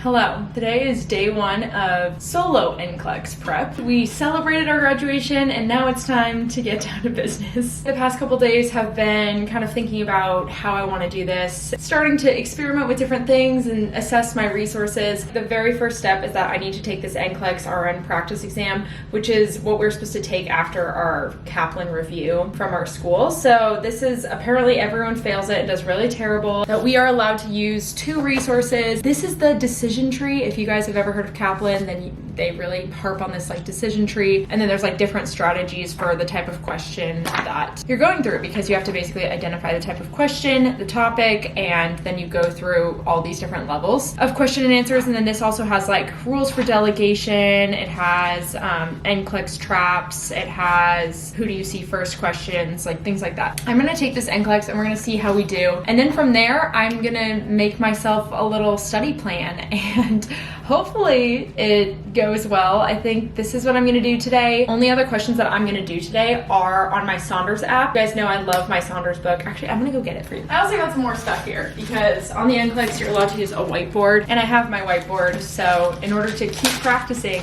Hello, today is day one of solo Nclex prep. We celebrated our graduation and now it's time to get down to business. The past couple days have been kind of thinking about how I want to do this, starting to experiment with different things and assess my resources. The very first step is that I need to take this Nclex RN practice exam, which is what we're supposed to take after our Kaplan review from our school. So this is apparently everyone fails it. It does really terrible. That we are allowed to use two resources. This is the decision tree. If you guys have ever heard of Kaplan, then they really harp on this like decision tree. And then there's like different strategies for the type of question that you're going through, because you have to basically identify the type of question, the topic, and then you go through all these different levels of question and answers. And then this also has like rules for delegation. It has Nclex traps. It has who do you see first questions, like things like that. I'm gonna take this Nclex and we're gonna see how we do. And then from there, I'm gonna make myself a little study plan and hopefully it goes well. I think this is what I'm gonna do today. Only other questions that I'm gonna do today are on my Saunders app. You guys know I love my Saunders book. Actually, I'm gonna go get it for you. I also got some more stuff here because on the Nclex, you're allowed to use a whiteboard, and I have my whiteboard. So in order to keep practicing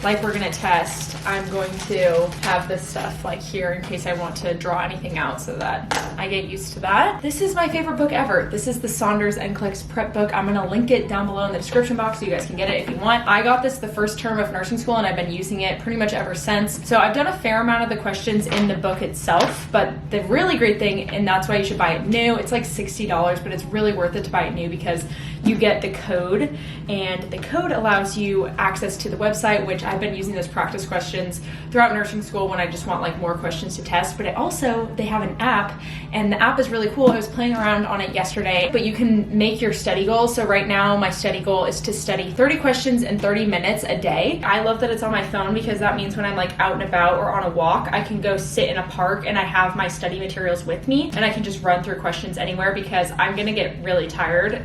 like we're gonna test, I'm going to have this stuff like here in case I want to draw anything out so that I get used to that. This is my favorite book ever. This is the Saunders Nclex prep book. I'm gonna link it down below in the description box so you guys can get it if you want. I got this the first term of nursing school and I've been using it pretty much ever since. So I've done a fair amount of the questions in the book itself, but the really great thing, and that's why you should buy it new, it's like $60, but it's really worth it to buy it new because you get the code, and the code allows you access to the website, which I've been using those practice questions throughout nursing school when I just want like more questions to test. But it also, they have an app, and the app is really cool. I was playing around on it yesterday, but you can make your study goals. So right now my study goal is to study 30 questions in 30 minutes a day. I love that it's on my phone because that means when I'm like out and about or on a walk, I can go sit in a park and I have my study materials with me and I can just run through questions anywhere, because I'm gonna get really tired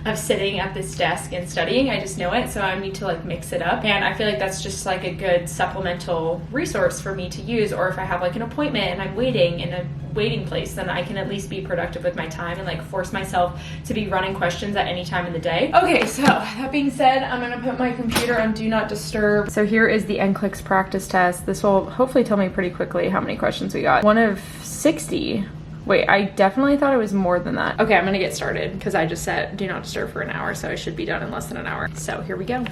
of sitting at this desk and studying. I just know it, so I need to like mix it up, and I feel like that's just like a good supplemental resource for me to use. Or if I have like an appointment and I'm waiting in a waiting place, then I can at least be productive with my time and like force myself to be running questions at any time in the day. Okay, so that being said, I'm gonna put my computer on do not disturb. So here is the Nclex practice test. This will hopefully tell me pretty quickly how many questions we got. One of 60. Wait, I definitely thought it was more than that. Okay, I'm gonna get started because I just set do not disturb for an hour, so I should be done in less than an hour. So here we go.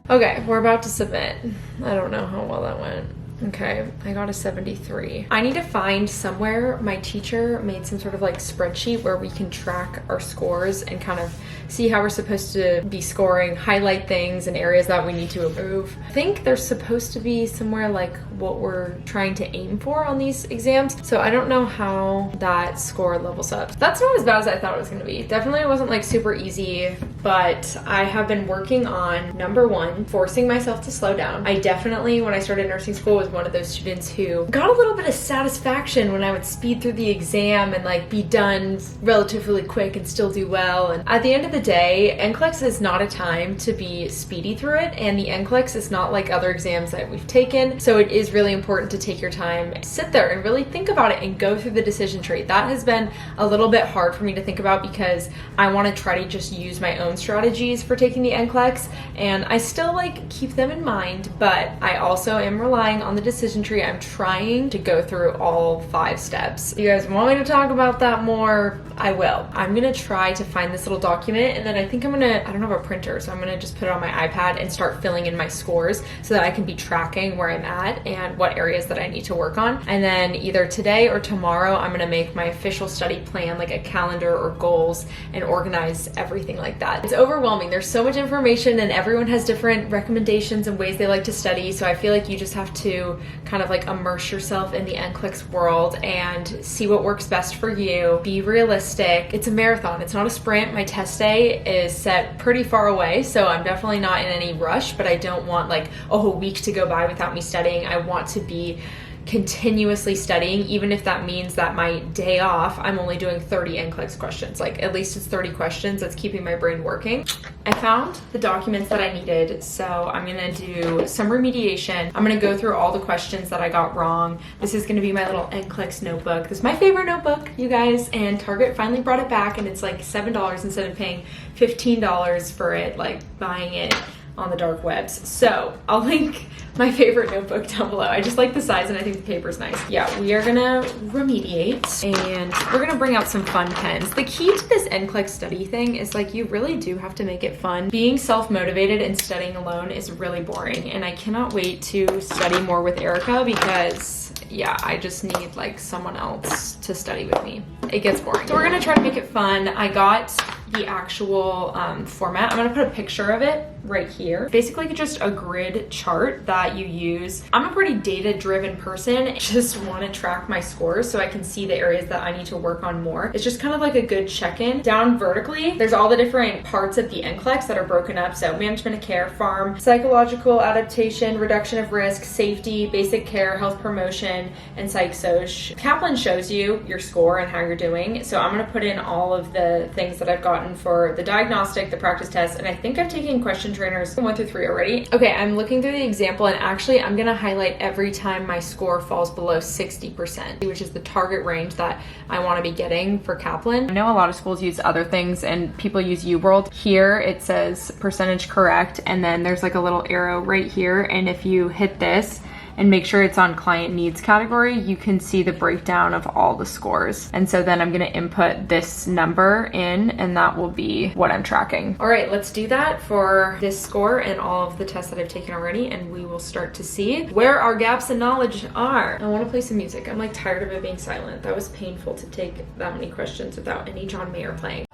Okay, we're about to submit. I don't know how well that went. Okay, I got a 73. I need to find somewhere my teacher made some sort of like spreadsheet where we can track our scores and kind of see how we're supposed to be scoring, highlight things and areas that we need to improve. I think there's supposed to be somewhere like what we're trying to aim for on these exams. So I don't know how that score levels up. That's not as bad as I thought it was gonna be. Definitely wasn't like super easy, but I have been working on, number one, forcing myself to slow down. I definitely, when I started nursing school, was one of those students who got a little bit of satisfaction when I would speed through the exam and like be done relatively quick and still do well. And at the end of the day, Nclex is not a time to be speedy through it, and the Nclex is not like other exams that we've taken. So it is really important to take your time, sit there and really think about it and go through the decision tree. That has been a little bit hard for me to think about because I want to try to just use my own strategies for taking the Nclex, and I still like keep them in mind, but I also am relying on the decision tree. I'm trying to go through all 5 steps. If you guys want me to talk about that more, I will. I'm gonna try to find this little document, and then I think I don't have a printer, so I'm gonna just put it on my iPad and start filling in my scores so that I can be tracking where I'm at and what areas that I need to work on. And then either today or tomorrow, I'm gonna make my official study plan, like a calendar or goals, and organize everything like that. It's overwhelming. There's so much information and everyone has different recommendations and ways they like to study. So I feel like you just have to kind of like immerse yourself in the Nclex world and see what works best for you. Be realistic. It's a marathon. It's not a sprint. My test day is set pretty far away, so I'm definitely not in any rush, but I don't want like a whole week to go by without me studying. I want to be continuously studying, even if that means that my day off, I'm only doing 30 Nclex questions. Like, at least it's 30 questions. That's keeping my brain working. I found the documents that I needed, so I'm gonna do some remediation. I'm gonna go through all the questions that I got wrong. This is gonna be my little Nclex notebook. This is my favorite notebook, you guys, and Target finally brought it back, and it's like $7 instead of paying $15 for it, like buying it on the dark webs. So I'll link my favorite notebook down below. I just like the size and I think the paper's nice. Yeah, we are gonna remediate and we're gonna bring out some fun pens. The key to this Nclex study thing is like, you really do have to make it fun. Being self-motivated and studying alone is really boring, and I cannot wait to study more with Erica because yeah, I just need like someone else to study with me. It gets boring. So we're gonna try to make it fun. I got the actual format. I'm gonna put a picture of it right here. Basically just a grid chart that you use. I'm a pretty data-driven person. I just want to track my scores so I can see the areas that I need to work on more. It's just kind of like a good check-in. Down vertically, there's all the different parts of the Nclex that are broken up. So management of care, farm, psychological adaptation, reduction of risk, safety, basic care, health promotion, and psych-soc. Kaplan shows you your score and how you're doing. So I'm gonna put in all of the things that I've gotten for the diagnostic, the practice test, and I think I've taken question trainers 1 through 3 already. Okay, I'm looking through the example, and actually I'm gonna highlight every time my score falls below 60%, which is the target range that I wanna be getting for Kaplan. I know a lot of schools use other things and people use UWorld. Here it says percentage correct, and then there's like a little arrow right here, and if you hit this and make sure it's on client needs category, you can see the breakdown of all the scores. And so then I'm gonna input this number in, and that will be what I'm tracking. All right, let's do that for this score and all of the tests that I've taken already, and we will start to see where our gaps in knowledge are. I wanna play some music. I'm like tired of it being silent. That was painful to take that many questions without any John Mayer playing.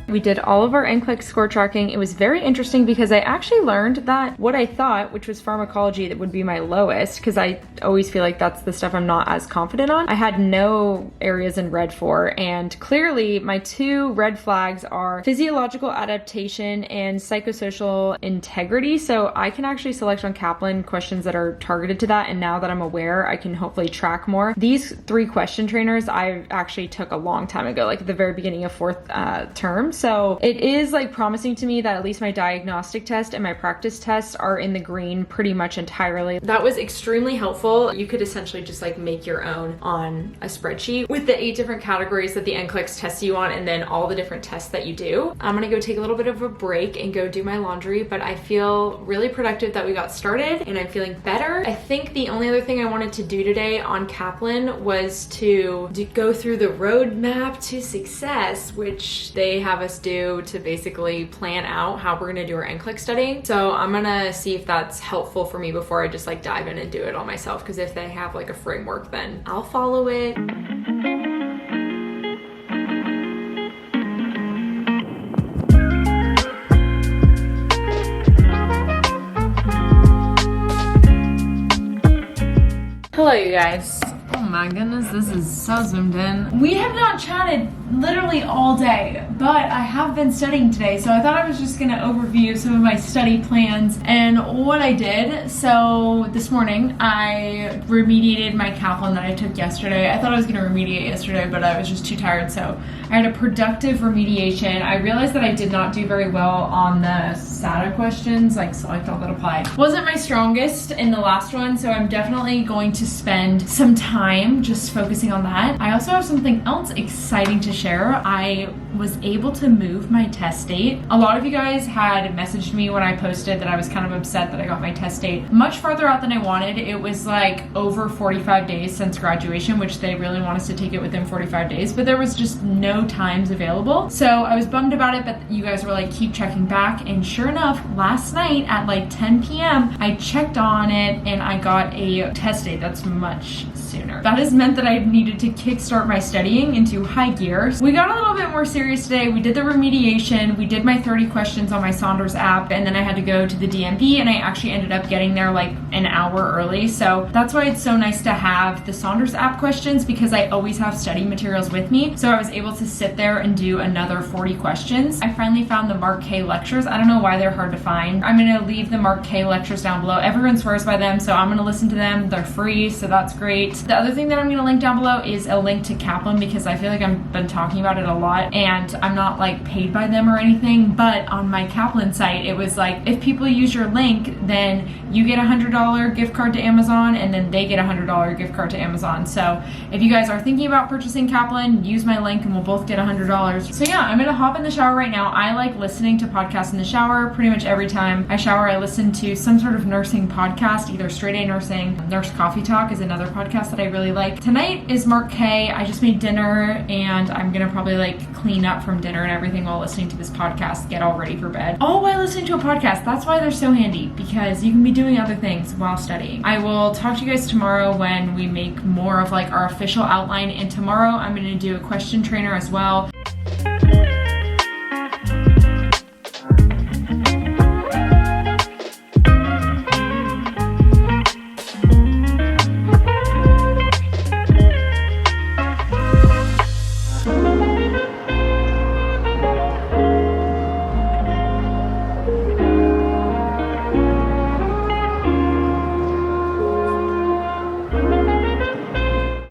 We did all of our Nclex score tracking. It was very interesting because I actually learned that what I thought, which was pharmacology, that would be my lowest, because I always feel like that's the stuff I'm not as confident on, I had no areas in red for, and clearly my 2 red flags are physiological adaptation and psychosocial integrity. So I can actually select on Kaplan questions that are targeted to that, and now that I'm aware, I can hopefully track more. These 3 question trainers I actually took a long time ago, like at the very beginning of 4th term. So it is like promising to me that at least my diagnostic test and my practice tests are in the green pretty much entirely. That was extremely helpful. You could essentially just like make your own on a spreadsheet with the 8 different categories that the Nclex tests you on, and then all the different tests that you do. I'm gonna go take a little bit of a break and go do my laundry, but I feel really productive that we got started and I'm feeling better. I think the only other thing I wanted to do today on Kaplan was to go through the roadmap to success, which they have us do to basically plan out how we're gonna do our Nclex studying. So I'm gonna see if that's helpful for me before I just like dive in and do it all myself, because if they have like a framework, then I'll follow it. Hello, you guys. Oh my goodness, this is so zoomed in. We have not chatted literally all day, but I have been studying today, so I thought I was just gonna overview some of my study plans and what I did. So this morning, I remediated my Kaplan that I took yesterday. I thought I was gonna remediate yesterday, but I was just too tired, so I had a productive remediation. I realized that I did not do very well on the SATA questions, like select all that apply. Wasn't my strongest in the last one, so I'm definitely going to spend some time just focusing on that. I also have something else exciting to share. I was able to move my test date. A lot of you guys had messaged me when I posted that I was kind of upset that I got my test date much farther out than I wanted. It was like over 45 days since graduation, which they really want us to take it within 45 days, but there was just no times available. So I was bummed about it, but you guys were like, keep checking back. And sure enough, last night at like 10 p.m., I checked on it and I got a test date that's much sooner. That has meant that I needed to kickstart my studying into high gear. We got a little bit more serious serious today. We did the remediation, we did my 30 questions on my Saunders app, and then I had to go to the DMV, and I actually ended up getting there like an hour early. So that's why it's so nice to have the Saunders app questions, because I always have study materials with me. So I was able to sit there and do another 40 questions. I finally found the Mark K lectures. I don't know why they're hard to find. I'm gonna leave the Mark K lectures down below. Everyone swears by them, so I'm gonna listen to them. They're free, so that's great. The other thing that I'm gonna link down below is a link to Kaplan, because I feel like I've been talking about it a lot, and I'm not like paid by them or anything, but on my Kaplan site, it was like, if people use your link, then you get a $100 gift card to Amazon, and then they get a $100 gift card to Amazon. So if you guys are thinking about purchasing Kaplan, use my link and we'll both get $100. So yeah, I'm gonna hop in the shower right now. I like listening to podcasts in the shower. Pretty much every time I shower, I listen to some sort of nursing podcast, either Straight A Nursing, Nurse Coffee Talk is another podcast that I really like. Tonight is Mark K. I just made dinner, and I'm gonna probably like clean up from dinner and everything while listening to this podcast, get all ready for bed. All while listening to a podcast. That's why they're so handy, because you can be doing other things while studying. I will talk to you guys tomorrow when we make more of like our official outline, and tomorrow I'm gonna do a question trainer as well.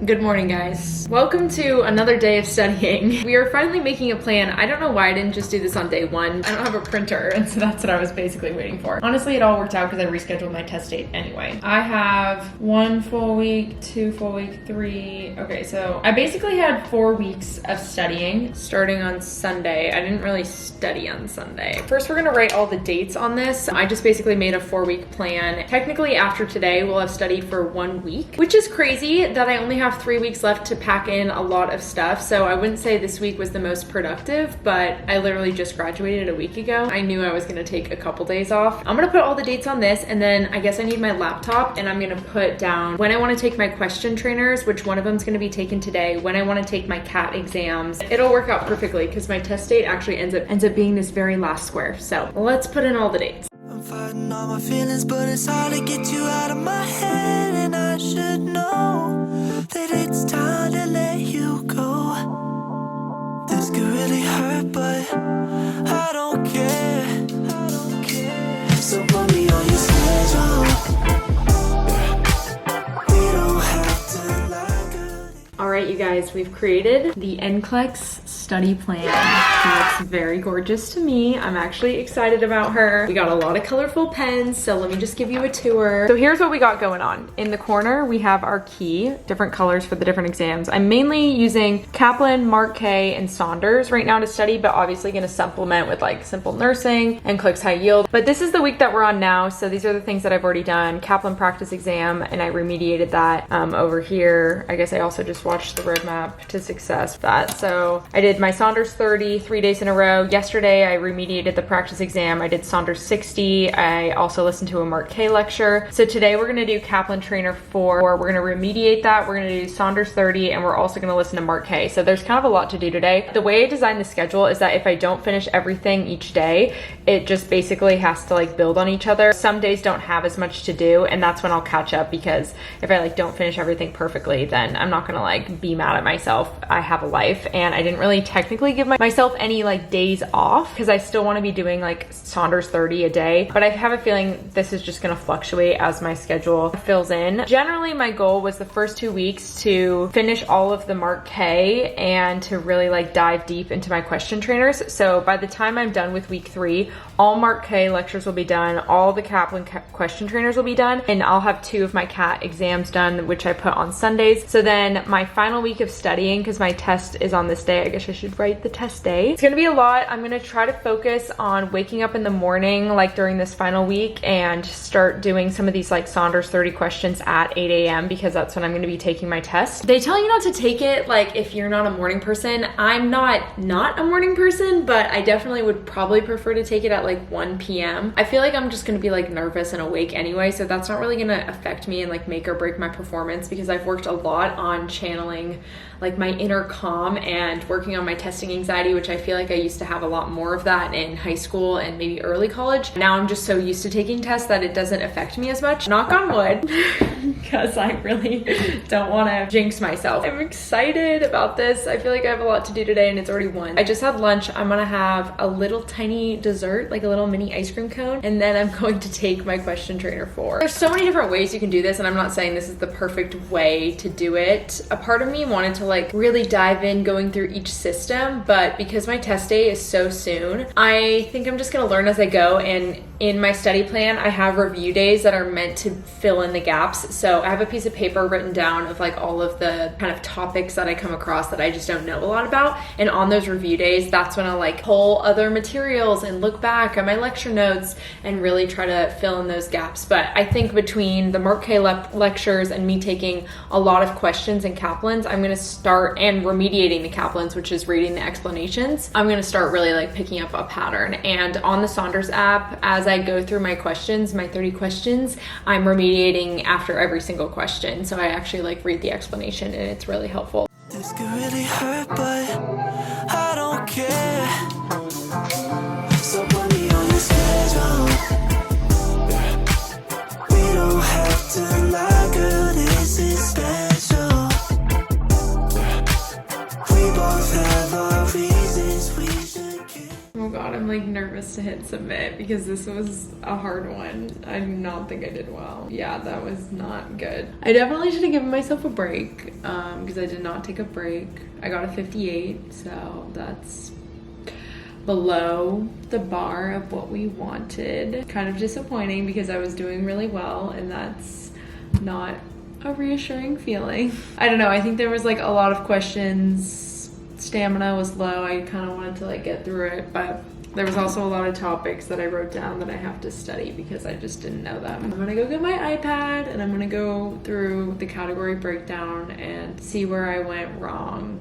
Good morning, guys. Welcome to another day of studying. We are finally making a plan. I don't know why I didn't just do this on day one. I don't have a printer, and so that's what I was basically waiting for. Honestly, it all worked out because I rescheduled my test date anyway. I have 1 full week, 2 full week, 3. Okay, so I basically had 4 weeks of studying starting on Sunday. I didn't really study on Sunday. First, we're gonna write all the dates on this. I just basically made a 4-week plan. Technically, after today, we'll have studied for 1 week, which is crazy that I only have 3 weeks left to pack in a lot of stuff. So I wouldn't say this week was the most productive, but I literally just graduated a week ago. I knew I was gonna take a couple days off. I'm gonna put all the dates on this, and then I guess I need my laptop, and I'm gonna put down when I wanna take my question trainers, which one of them's gonna be taken today, when I wanna take my CAT exams. It'll work out perfectly because my test date actually ends up being this very last square. So let's put in all the dates. I'm fighting all my feelings, but it's hard to get you out of my head, and I should know that it's time to let you go. This could really hurt, but I don't care. So put me on your schedule. We don't have to lie, girl. All right, you guys, we've created the Nclex study plan. She looks very gorgeous to me. I'm actually excited about her. We got a lot of colorful pens, so let me just give you a tour. So here's what we got going on. In the corner, we have our key, different colors for the different exams. I'm mainly using Kaplan, Mark K, and Saunders right now to study, but obviously gonna supplement with like simple nursing and Nclex high yield. But this is the week that we're on now, so these are the things that I've already done. Kaplan practice exam, and I remediated that over here. I guess I also just watched the roadmap to success that. So I did my Saunders 30 3 days in a row. Yesterday I remediated the practice exam. I did Saunders 60. I also listened to a Mark K lecture. So today we're gonna do Kaplan Trainer 4. We're gonna remediate that. We're gonna do Saunders 30, and we're also gonna listen to Mark K. So there's kind of a lot to do today. The way I designed the schedule is that if I don't finish everything each day, it just basically has to like build on each other. Some days don't have as much to do, and that's when I'll catch up, because if I like don't finish everything perfectly, then I'm not gonna like be mad at myself. I have a life, and I didn't really technically give myself any like days off because I still want to be doing like Saunders 30 a day, but I have a feeling this is just going to fluctuate as my schedule fills in. Generally, my goal was the first 2 weeks to finish all of the Mark K and to really like dive deep into my question trainers. So by the time I'm done with week 3, all Mark K lectures will be done, all the Kaplan question trainers will be done, and I'll have 2 of my CAT exams done, which I put on Sundays. So then my final week of studying, because my test is on this day, I guess I should write the test day. It's gonna be a lot. I'm gonna try to focus on waking up in the morning, like during this final week, and start doing some of these like Saunders 30 questions at 8 a.m. because that's when I'm gonna be taking my test. They tell you not to take it like if you're not a morning person. I'm not a morning person, but I definitely would probably prefer to take it at like 1 p.m. I feel like I'm just gonna be like nervous and awake anyway, so that's not really gonna affect me and like make or break my performance, because I've worked a lot on channel channeling like my inner calm and working on my testing anxiety, which I feel like I used to have a lot more of that in high school and maybe early college. Now I'm just so used to taking tests that it doesn't affect me as much. Knock on wood, because I really don't want to jinx myself. I'm excited about this. I feel like I have a lot to do today and it's already 1. I just had lunch. I'm gonna have a little tiny dessert, like a little mini ice cream cone, and then I'm going to take my question trainer 4. There's so many different ways you can do this, and I'm not saying this is the perfect way to do it. A part of me wanted to like really dive in going through each system, but because my test day is so soon, I think I'm just gonna learn as I go. And in my study plan, I have review days that are meant to fill in the gaps. So I have a piece of paper written down of like all of the kind of topics that I come across that I just don't know a lot about. And on those review days, that's when I'll like pull other materials and look back at my lecture notes and really try to fill in those gaps. But I think between the Mark K lectures and me taking a lot of questions in Kaplan's, I'm gonna start, and remediating the Kaplan's, which is reading the explanations, I'm gonna start really like picking up a pattern. And on the Saunders app, as I go through my questions, my 30 questions, I'm remediating after every single question. So I actually like read the explanation, and it's really helpful. This could really hurt, but I don't care. So put me on your schedule. We don't have to lie, girl, this is special. We both have our reasons we should kiss. Oh god, I'm like nervous to hit submit because this was a hard one. I do not think I did well. Yeah, that was not good. I definitely should have given myself a break because I did not take a break. I got a 58, so that's below the bar of what we wanted. Kind of disappointing because I was doing really well, and that's not a reassuring feeling. I don't know, I think there was like a lot of questions. Stamina was low. I kind of wanted to like get through it, but there was also a lot of topics that I wrote down that I have to study because I just didn't know them. I'm gonna go get my iPad and I'm gonna go through the category breakdown and see where I went wrong.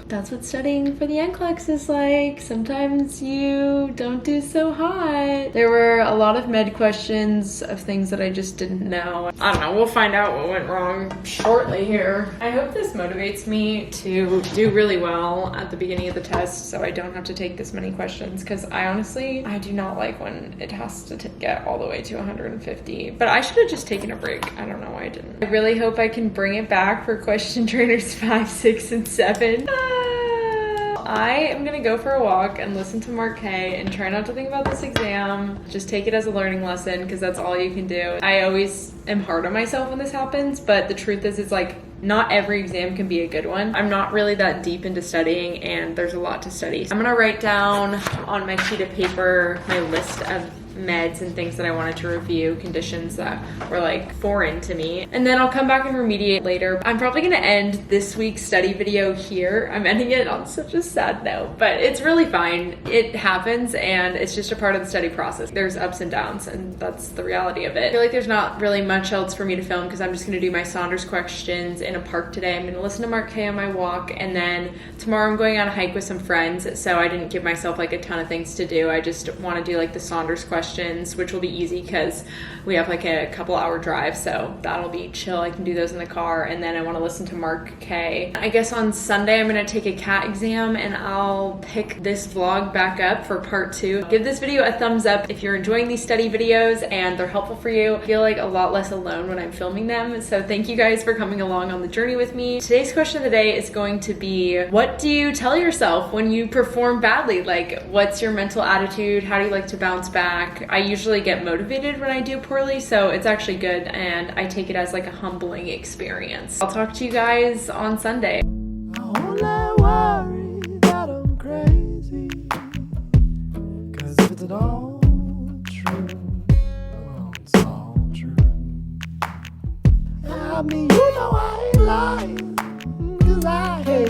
That's what studying for the Nclex is like. Sometimes you don't do so hot. There were a lot of med questions of things that I just didn't know. I don't know, we'll find out what went wrong shortly here. I hope this motivates me to do really well at the beginning of the test so I don't have to take this many questions, because I do not like when it has to get all the way to 150, but I should have just taken a break. I don't know why I didn't. I really hope I can bring it back for question trainers 5, 6, and 7. I am gonna go for a walk and listen to Mark K and try not to think about this exam. Just take it as a learning lesson, because that's all you can do. I always am hard on myself when this happens, but the truth is, it's like not every exam can be a good one. I'm not really that deep into studying, and there's a lot to study. I'm gonna write down on my sheet of paper my list of meds and things that I wanted to review, conditions that were like foreign to me, and then I'll come back and remediate later. I'm probably gonna end this week's study video here. I'm ending it on such a sad note, but it's really fine. It happens, and it's just a part of the study process. There's ups and downs, and that's the reality of it. I feel like there's not really much else for me to film because I'm just gonna do my Saunders questions in a park today. I'm gonna listen to Mark K on my walk, and then tomorrow I'm going on a hike with some friends, so I didn't give myself like a ton of things to do. I just want to do like the Saunders questions, which will be easy because we have like a couple hour drive, so that'll be chill. I can do those in the car, and then I want to listen to Mark K. I guess on Sunday I'm gonna take a CAT exam, and I'll pick this vlog back up for part 2. Give this video a thumbs up if you're enjoying these study videos and they're helpful for you. I feel like a lot less alone when I'm filming them, so thank you guys for coming along on the journey with me. Today's question of the day is going to be, what do you tell yourself when you perform badly? Like, what's your mental attitude? How do you like to bounce back? I usually get motivated when I do poorly, so it's actually good, and I take it as like a humbling experience. I'll talk to you guys on Sunday. I only worry that I'm crazy, 'cause if it's all true, well, it's all true. I mean, you know I ain't lying, 'cause I hate